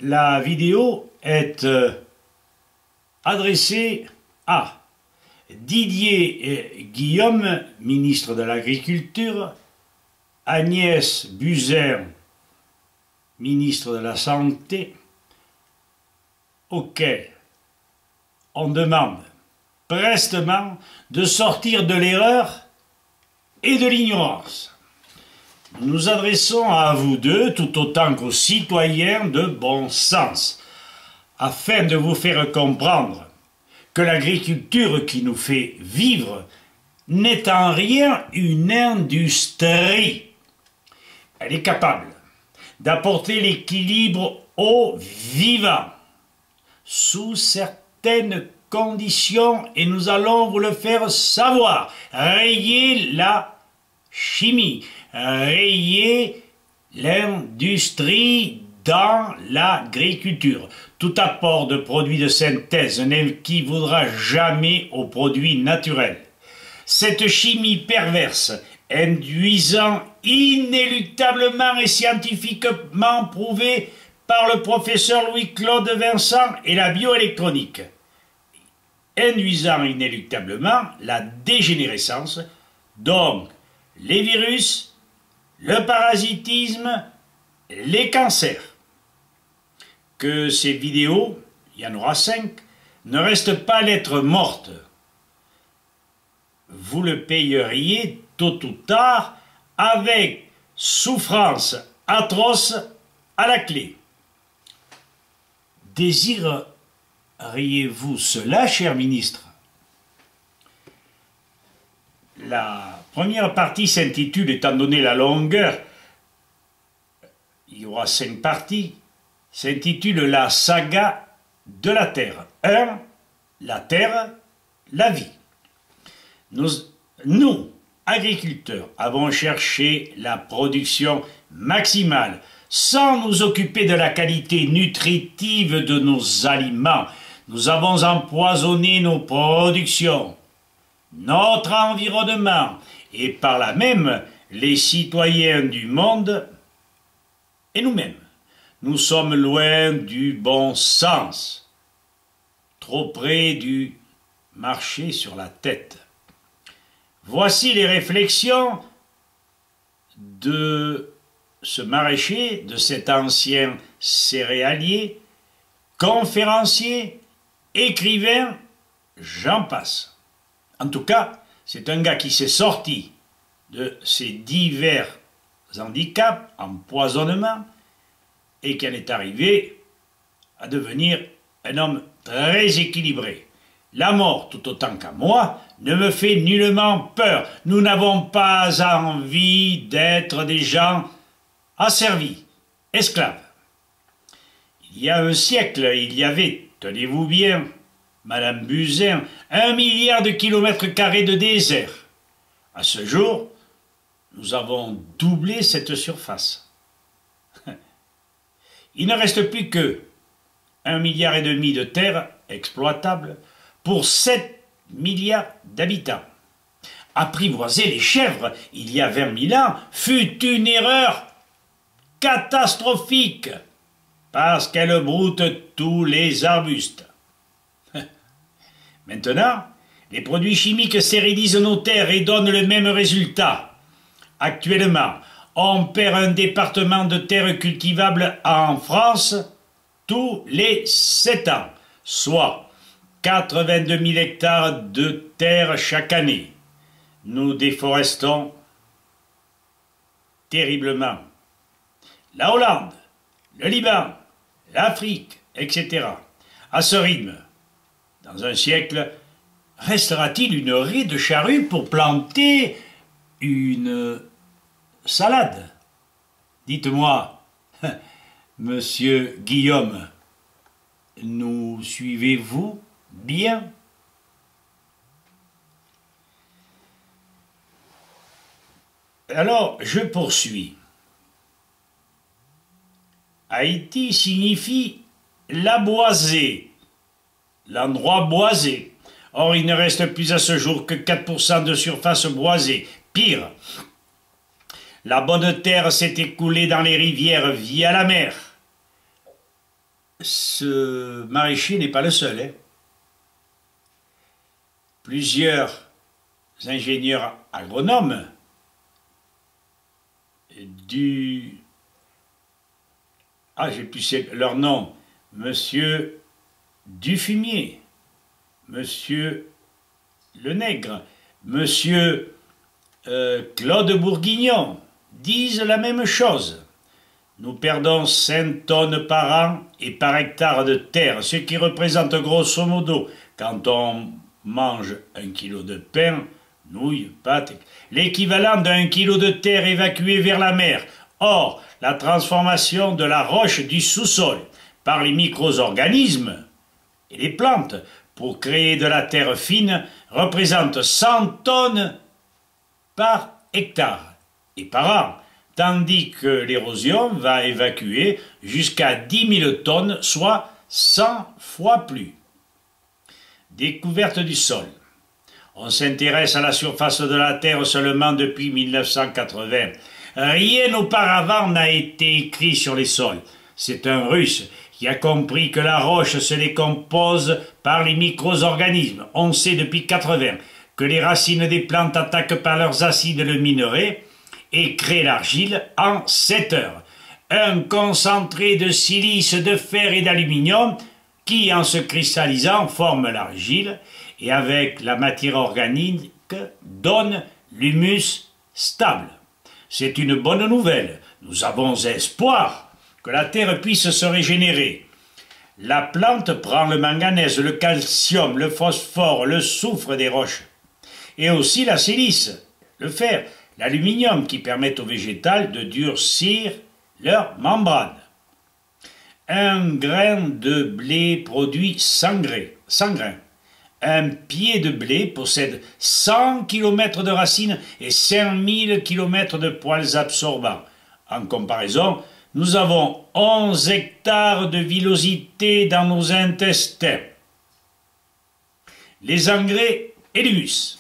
La vidéo est adressée à Didier Guillaume, ministre de l'Agriculture, Agnès Buzyn, ministre de la Santé, auquel on demande prestement de sortir de l'erreur et de l'ignorance. Nous nous adressons à vous deux tout autant qu'aux citoyens de bon sens, afin de vous faire comprendre que l'agriculture qui nous fait vivre n'est en rien une industrie. Elle est capable d'apporter l'équilibre au vivant, sous certaines conditions, et nous allons vous le faire savoir. Rayer la chimie, rayer l'industrie dans l'agriculture. Tout apport de produits de synthèse n'équivaudra jamais aux produits naturels. Cette chimie perverse, induisant inéluctablement et scientifiquement prouvé par le professeur Louis-Claude Vincent et la bioélectronique, induisant inéluctablement la dégénérescence, donc les virus, le parasitisme, les cancers. Que ces vidéos, il y en aura 5, ne restent pas lettres mortes. Vous le payeriez tôt ou tard avec souffrance atroce à la clé. Désireriez-vous cela, cher ministre? La première partie s'intitule, étant donné la longueur, il y aura 5 parties, s'intitule La saga de la Terre. 1. La Terre, la vie. Nous, agriculteurs, avons cherché la production maximale sans nous occuper de la qualité nutritive de nos aliments. Nous avons empoisonné nos productions, notre environnement et par là même les citoyens du monde et nous-mêmes. Nous sommes loin du bon sens, trop près du marché sur la tête. Voici les réflexions de ce maraîcher, de cet ancien céréalier, conférencier, écrivain, j'en passe. En tout cas, c'est un gars qui s'est sorti de ces divers handicaps, empoisonnements, et qui en est arrivé à devenir un homme très équilibré. La mort, tout autant qu'à moi, ne me fait nullement peur. Nous n'avons pas envie d'être des gens asservis, esclaves. Il y a un siècle, il y avait, tenez-vous bien, Madame Buzyn, 1 milliard de kilomètres carrés de désert. À ce jour, nous avons doublé cette surface. Il ne reste plus que 1,5 milliard de terres exploitables pour 7 milliards d'habitants. Apprivoiser les chèvres il y a 20 000 ans fut une erreur catastrophique parce qu'elles broutent tous les arbustes. Maintenant, les produits chimiques stérilisent nos terres et donnent le même résultat. Actuellement, on perd un département de terres cultivables en France tous les 7 ans, soit 82 000 hectares de terre chaque année. Nous déforestons terriblement. La Hollande, le Liban, l'Afrique, etc. À ce rythme, dans un siècle, restera-t-il une raie de charrues pour planter une salade? Dites-moi, monsieur Guillaume, nous suivez-vous bien? Alors, je poursuis. Haïti signifie la boisée, l'endroit boisé. Or, il ne reste plus à ce jour que 4% de surface boisée. Pire, la bonne terre s'est écoulée dans les rivières via la mer. ce maraîcher n'est pas le seul, hein. Plusieurs ingénieurs agronomes du... Ah, j'ai plus leur nom. Monsieur Dufumier, Monsieur Lenègre, Monsieur Claude Bourguignon disent la même chose. Nous perdons 5 tonnes par an et par hectare de terre, ce qui représente grosso modo, quand on mange 1 kilo de pain, nouilles, pâtes, l'équivalent d'1 kilo de terre évacuée vers la mer. Or, la transformation de la roche du sous-sol par les micro-organismes et les plantes pour créer de la terre fine représente 100 tonnes par hectare et par an, tandis que l'érosion va évacuer jusqu'à 10 000 tonnes, soit 100 fois plus. Découverte du sol. On s'intéresse à la surface de la Terre seulement depuis 1980. Rien auparavant n'a été écrit sur les sols. C'est un Russe qui a compris que la roche se décompose par les micro-organismes. On sait depuis 80 que les racines des plantes attaquent par leurs acides le minerai et créent l'argile en 7 heures. Un concentré de silice, de fer et d'aluminium qui, en se cristallisant, forme l'argile et avec la matière organique donne l'humus stable. C'est une bonne nouvelle. Nous avons espoir que la terre puisse se régénérer. La plante prend le manganèse, le calcium, le phosphore, le soufre des roches et aussi la silice, le fer, l'aluminium qui permettent aux végétales de durcir leur membrane. Un grain de blé produit 100 grains. Un pied de blé possède 100 km de racines et 5000 km de poils absorbants. En comparaison, nous avons 11 hectares de villosité dans nos intestins. Les engrais et l'humus.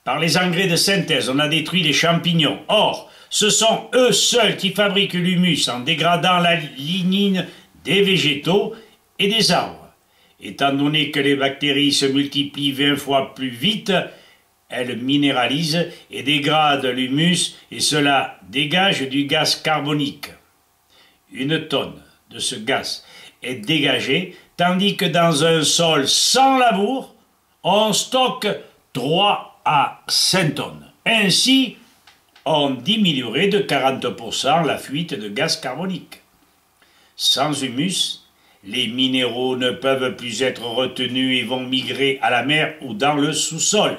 Par les engrais de synthèse, on a détruit les champignons. Or, ce sont eux seuls qui fabriquent l'humus en dégradant la lignine des végétaux et des arbres. Étant donné que les bactéries se multiplient 20 fois plus vite, elles minéralisent et dégradent l'humus et cela dégage du gaz carbonique. 1 tonne de ce gaz est dégagée, tandis que dans un sol sans labour, on stocke 3 à 5 tonnes. Ainsi, on diminuerait de 40% la fuite de gaz carbonique. Sans humus, les minéraux ne peuvent plus être retenus et vont migrer à la mer ou dans le sous-sol.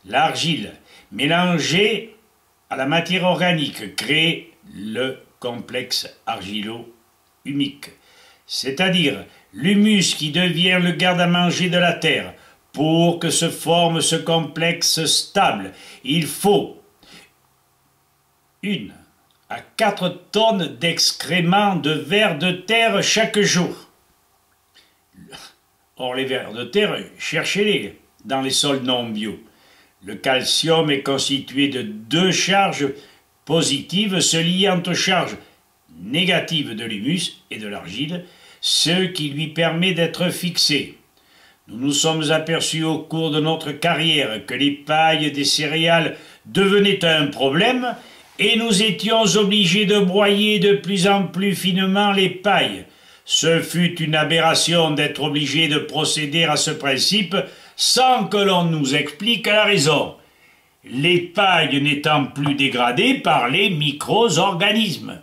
L'argile, mélangée à la matière organique, crée le complexe argilo-humique, c'est-à-dire l'humus qui devient le garde-à-manger de la terre. Pour que se forme ce complexe stable, il faut 1 à 4 tonnes d'excréments de vers de terre chaque jour. Or, les vers de terre, cherchez-les dans les sols non bio. Le calcium est constitué de 2 charges positives se liant aux charges négatives de l'humus et de l'argile, ce qui lui permet d'être fixé. Nous nous sommes aperçus au cours de notre carrière que les pailles des céréales devenaient un problème et nous étions obligés de broyer de plus en plus finement les pailles. Ce fut une aberration d'être obligé de procéder à ce principe sans que l'on nous explique la raison, les pailles n'étant plus dégradées par les micro-organismes.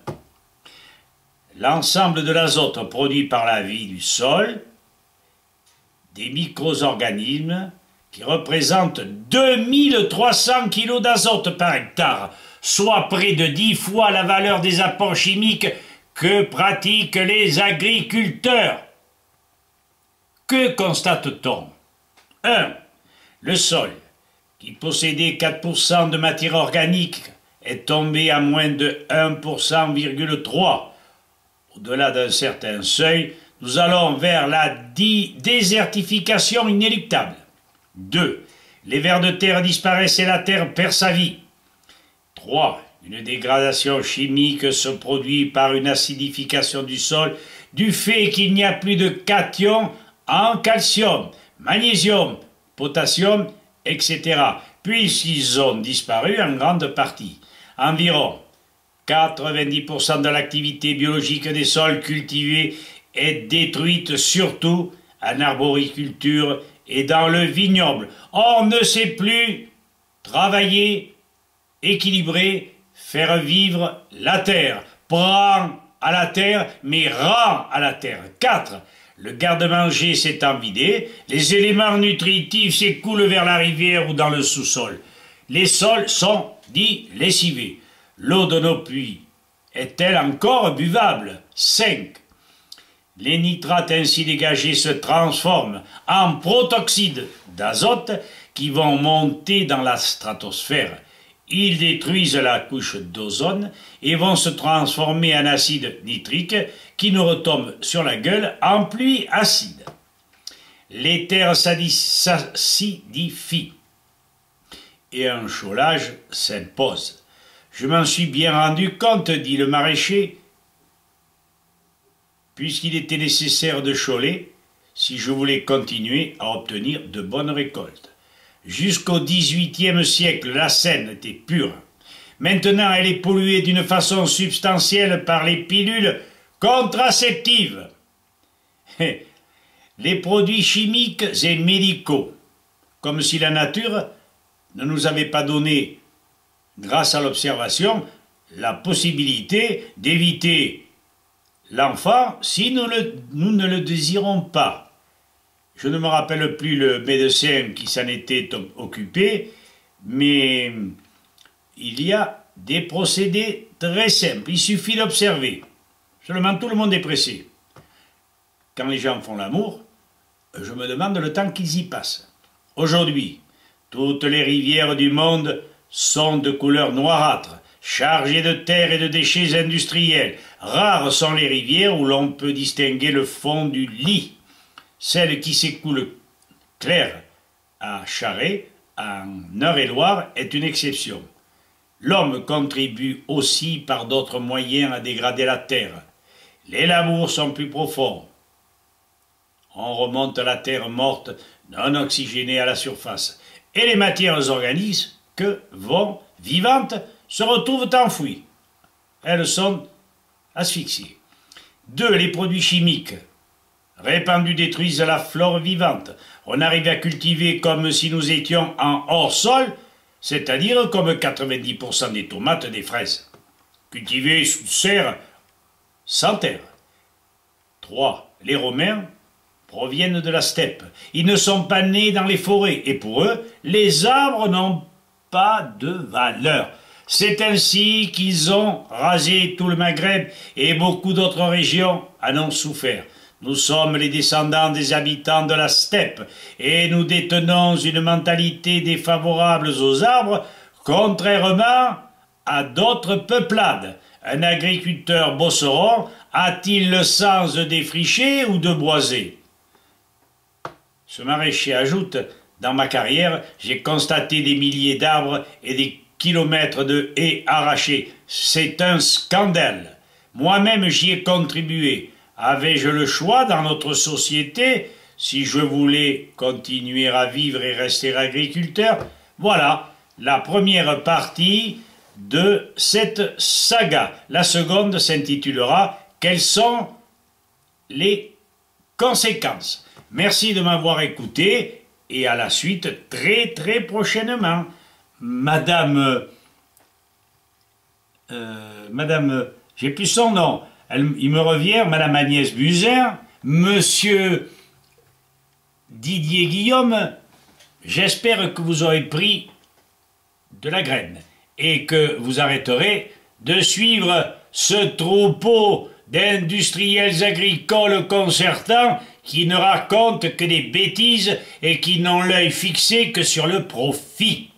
L'ensemble de l'azote produit par la vie du sol, des micro-organismes qui représentent 2300 kg d'azote par hectare, soit près de 10 fois la valeur des apports chimiques que pratiquent les agriculteurs. Que constate-t-on? 1. Le sol, qui possédait 4% de matière organique, est tombé à moins de 1,3%. Au-delà d'un certain seuil, nous allons vers la désertification inéluctable. 2. Les vers de terre disparaissent et la terre perd sa vie. 3. Une dégradation chimique se produit par une acidification du sol du fait qu'il n'y a plus de cations en calcium, magnésium, potassium, etc., puisqu'ils ont disparu en grande partie. Environ 90% de l'activité biologique des sols cultivés est détruite, surtout en arboriculture et dans le vignoble. On ne sait plus travailler, équilibrer, faire vivre la terre. Prends à la terre, mais rends à la terre. 4. Le garde-manger s'étant vidé, les éléments nutritifs s'écoulent vers la rivière ou dans le sous-sol. Les sols sont, dits, lessivés. L'eau de nos puits est-elle encore buvable? 5. Les nitrates ainsi dégagés se transforment en protoxyde d'azote qui vont monter dans la stratosphère. Ils détruisent la couche d'ozone et vont se transformer en acide nitrique qui nous retombe sur la gueule en pluie acide. Les terres s'acidifient et un cholage s'impose. Je m'en suis bien rendu compte, dit le maraîcher, puisqu'il était nécessaire de choler si je voulais continuer à obtenir de bonnes récoltes. Jusqu'au XVIIIe siècle, la Seine était pure. Maintenant, elle est polluée d'une façon substantielle par les pilules contraceptives, les produits chimiques et médicaux, comme si la nature ne nous avait pas donné, grâce à l'observation, la possibilité d'éviter l'enfant si nous ne le désirons pas. Je ne me rappelle plus le médecin qui s'en était occupé, mais il y a des procédés très simples. Il suffit d'observer. Seulement, tout le monde est pressé. Quand les gens font l'amour, je me demande le temps qu'ils y passent. Aujourd'hui, toutes les rivières du monde sont de couleur noirâtre, chargées de terre et de déchets industriels. Rares sont les rivières où l'on peut distinguer le fond du lit. Celle qui s'écoule claire à Charest, en Eure-et-Loire, est une exception. L'homme contribue aussi par d'autres moyens à dégrader la terre. Les labours sont plus profonds. On remonte la terre morte, non oxygénée à la surface. Et les matières organiques, vivantes, se retrouvent enfouies. Elles sont asphyxiées. 2. Les produits chimiques répandus détruisent la flore vivante. On arrive à cultiver comme si nous étions en hors-sol, c'est-à-dire comme 90% des tomates, des fraises. Cultivées sous serre, sans terre. 3. Les Romains proviennent de la steppe. Ils ne sont pas nés dans les forêts, et pour eux, les arbres n'ont pas de valeur. C'est ainsi qu'ils ont rasé tout le Maghreb, et beaucoup d'autres régions en ont souffert. Nous sommes les descendants des habitants de la steppe, et nous détenons une mentalité défavorable aux arbres, contrairement à d'autres peuplades. Un agriculteur bosseron a-t-il le sens de défricher ou de boiser? Ce maraîcher ajoute, dans ma carrière, j'ai constaté des milliers d'arbres et des kilomètres de haies arrachées. C'est un scandale. Moi-même j'y ai contribué. Avais-je le choix dans notre société si je voulais continuer à vivre et rester agriculteur? Voilà la première partie de cette saga. La seconde s'intitulera « Quelles sont les conséquences ?» Merci de m'avoir écouté et à la suite très très prochainement. Madame, j'ai plus son nom. Il me revient, Madame Agnès Buzyn, Monsieur Didier Guillaume, j'espère que vous aurez pris de la graine et que vous arrêterez de suivre ce troupeau d'industriels agricoles concertants qui ne racontent que des bêtises et qui n'ont l'œil fixé que sur le profit.